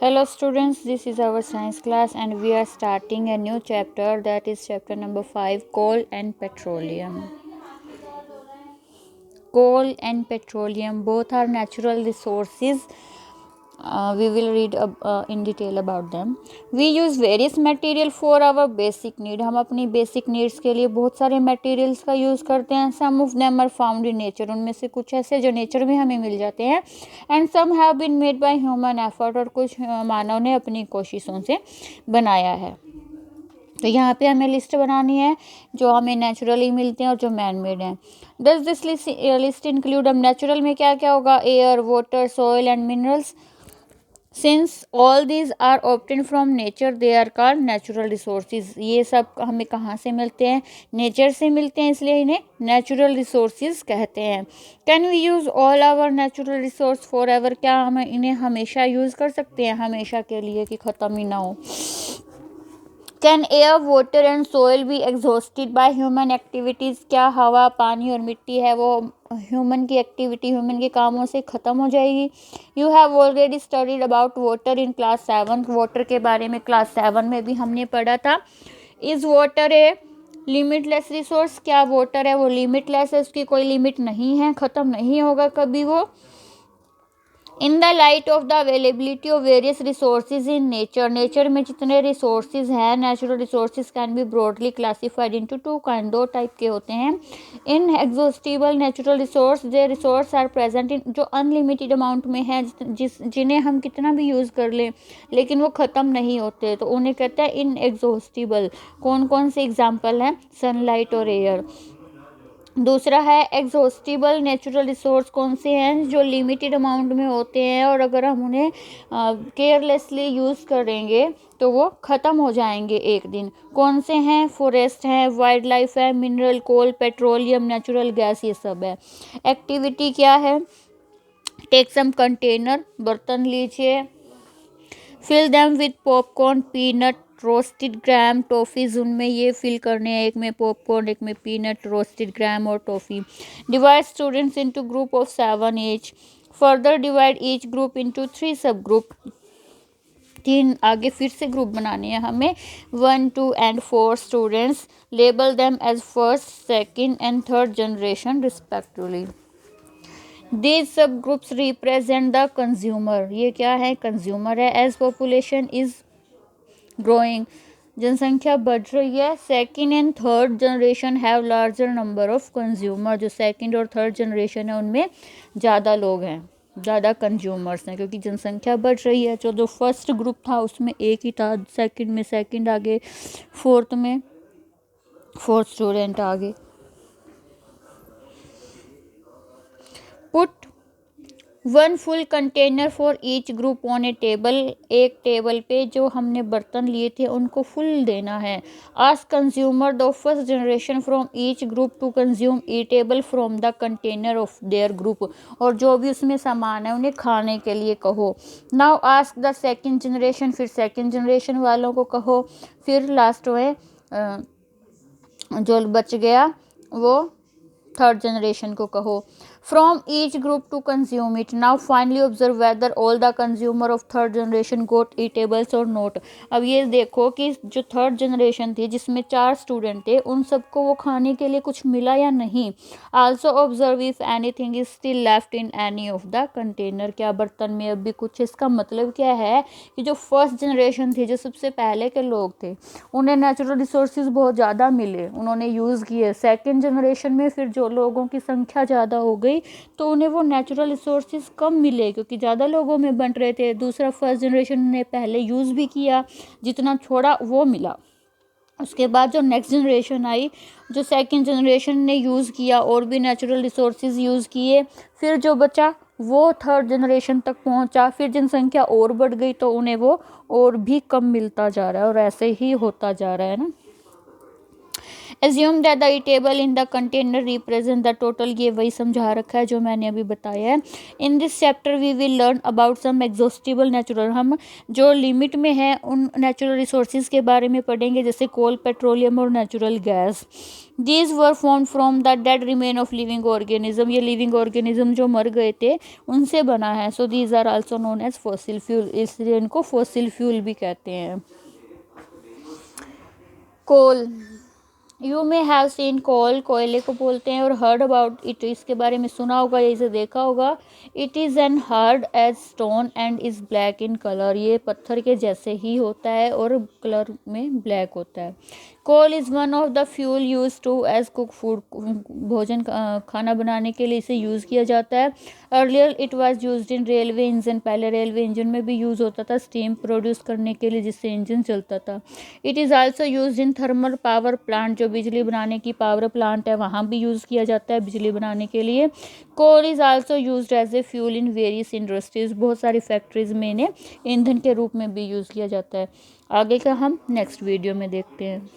Hello students, this is our science class and we are starting a new chapter, that is chapter number 5, coal and petroleum. Coal and petroleum both are natural resources. We will read in detail about them. We use various material for our basic need. हम अपनी basic needs के लिए बहुत सारे materials का use करते हैं. Some of them are found in nature. उनमें से कुछ ऐसे जो nature में हमें मिल जाते हैं. And some have been made by human effort. और कुछ मानव ने अपनी कोशिशों से बनाया है. तो यहाँ पे हमें लिस्ट बनानी है जो हमें नेचुरली मिलते हैं और जो मैन मेड हैं. डज दिस लिस्ट इंक्लूड, अब नेचुरल में क्या क्या होगा, air, water, soil and minerals. Since all these are obtain from nature they are called natural resources. ये सब हमें कहाँ से मिलते हैं, नेचर से मिलते हैं, इसलिए इन्हें नेचुरल रिसोर्सेज कहते हैं. Can we use all our natural resource forever, क्या हम इन्हें हमेशा यूज़ कर सकते हैं, हमेशा के लिए कि ख़त्म ही ना हो. Can air, water and soil be exhausted by human activities, क्या हवा, पानी और मिट्टी है वो ह्यूमन की एक्टिविटी, ह्यूमन के कामों से ख़त्म हो जाएगी. You have already studied about water in class 7. Water के बारे में क्लास 7 में भी हमने पढ़ा था. Is water a limitless resource, क्या वाटर है वो लिमिटलेस है, उसकी कोई लिमिट नहीं है, ख़त्म नहीं होगा कभी वो. In the light of the availability of various resources in nature, nature में जितने रिसोर्सेज हैं, natural resources can be broadly classified into two kind, दो टाइप के होते हैं. इन एग्जॉस्टिबल नेचुरल रिसोर्स, जो रिसोर्स आर प्रेजेंट इन, जो अनलिमिटेड अमाउंट में है, जिन्हें हम कितना भी यूज़ कर लें लेकिन वो ख़त्म नहीं होते, तो उन्हें कहते हैं इन एग्जॉस्टिबल. कौन कौन से एग्जाम्पल हैं, सनलाइट और एयर. दूसरा है एग्जॉस्टिबल नेचुरल रिसोर्स, कौन से हैं, जो लिमिटेड अमाउंट में होते हैं और अगर हम उन्हें केयरलेसली यूज़ करेंगे तो वो ख़त्म हो जाएंगे एक दिन. कौन से हैं, फॉरेस्ट है, वाइल्ड लाइफ है, मिनरल, कोल, पेट्रोलियम, नेचुरल गैस, ये सब है. एक्टिविटी क्या है, टेक सम कंटेनर, बर्तन लीजिए, fill them with popcorn, peanut, roasted gram, toffees, उनमें ये फिल करने हैं, एक में पॉपकॉर्न, एक में पीनट, रोस्टेड ग्राम और toffee. Divide students into group of 7 each. Further divide each group into 3 सब ग्रुप. 3 आगे फिर से ग्रुप बनाने हैं हमें. 1, 2 and 4 students. Label them as first, second and third generation respectively. These subgroups represent the consumer. ये क्या है, कंज्यूमर है. As population is growing, जनसंख्या बढ़ रही है. Second and third generation have larger number of consumer, जो सेकेंड और थर्ड जनरेशन है उनमें ज़्यादा लोग हैं, ज़्यादा कंज्यूमर्स हैं, क्योंकि जनसंख्या बढ़ रही है. जो फर्स्ट ग्रुप था उसमें एक ही था, सेकेंड में सेकेंड आ गए, फोर्थ में फोर्थ स्टूडेंट आ गए. Put 1 full container for each group on A table, एक टेबल पे जो हमने बर्तन लिए थे उनको फुल देना है. Ask consumer the first generation from each group to consume eatable from the container of their group, और जो भी उसमें सामान है उन्हें खाने के लिए कहो. Now ask the second generation, फिर सेकेंड जनरेशन वालों को कहो. फिर लास्ट में जो बच गया वो थर्ड जनरेशन को कहो. From each group to consume it. Now finally observe whether all the consumer of third generation got eatables और नोट. अब ये देखो कि जो थर्ड जनरेशन थी जिसमें 4 स्टूडेंट थे उन सबको वो खाने के लिए कुछ मिला या नहीं. Also observe if anything is still left in any of the container, क्या बर्तन में अब भी कुछ. इसका मतलब क्या है कि जो फर्स्ट जनरेशन थी, जो सबसे पहले के लोग थे, उन्हें नेचुरल रिसोर्सेज बहुत ज़्यादा मिले, उन्होंने यूज़ किए. सेकेंड जनरेशन में फिर जो लोगों की संख्या ज़्यादा हो गई तो उन्हें वो नेचुरल रिसोर्सेज कम मिले क्योंकि ज़्यादा लोगों में बंट रहे थे. दूसरा फर्स्ट जनरेशन ने पहले यूज़ भी किया, जितना छोड़ा वो मिला. उसके बाद जो नेक्स्ट जनरेशन आई, जो सेकंड जनरेशन ने यूज़ किया और भी नेचुरल रिसोर्सेज यूज़ किए, फिर जो बचा वो थर्ड जनरेशन तक पहुंचा. फिर जनसंख्या और बढ़ गई तो उन्हें वो और भी कम मिलता जा रहा है और ऐसे ही होता जा रहा है ना. Assume that the table in the container represent the total, ये वही समझा रखा है जो मैंने अभी बताया है। In this chapter we will learn about some exhaustible natural, हम जो लिमिट में है उन नेचुरल रिसोर्सेज के बारे में पढ़ेंगे, जैसे कोल, पेट्रोलियम और natural gas. These were form from the dead remain of living organism, ये लिविंग ऑर्गेनिज्म जो मर गए थे उनसे बना है। So these are also known as fossil fuel, इसलिए इनको फॉसिल फ्यूल भी कहते हैं। Coal, you may have seen coal, कोयले को बोलते हैं, और हर्ड अबाउट इट, इसके बारे में सुना होगा या इसे देखा होगा। It is an hard as stone and is black in colour, ये पत्थर के जैसे ही होता है और कलर में ब्लैक होता है। Coal is one of the fuel use to as cook food, भोजन खाना बनाने के लिए इसे यूज़ किया जाता है। Earlier it was used in railway engine, पहले रेलवे इंजन में भी यूज़ होता था स्टीम प्रोड्यूस करने के लिए जिससे इंजन चलता था। It is also used in thermal power plant, जो बिजली बनाने की पावर प्लांट है वहाँ भी यूज़ किया जाता है बिजली बनाने के लिए। Coal is also used as a fuel in various industries, बहुत सारी फैक्ट्रीज़ में इन्हें ईंधन के रूप में भी यूज़ किया जाता है। आगे का हम नेक्स्ट वीडियो में देखते हैं।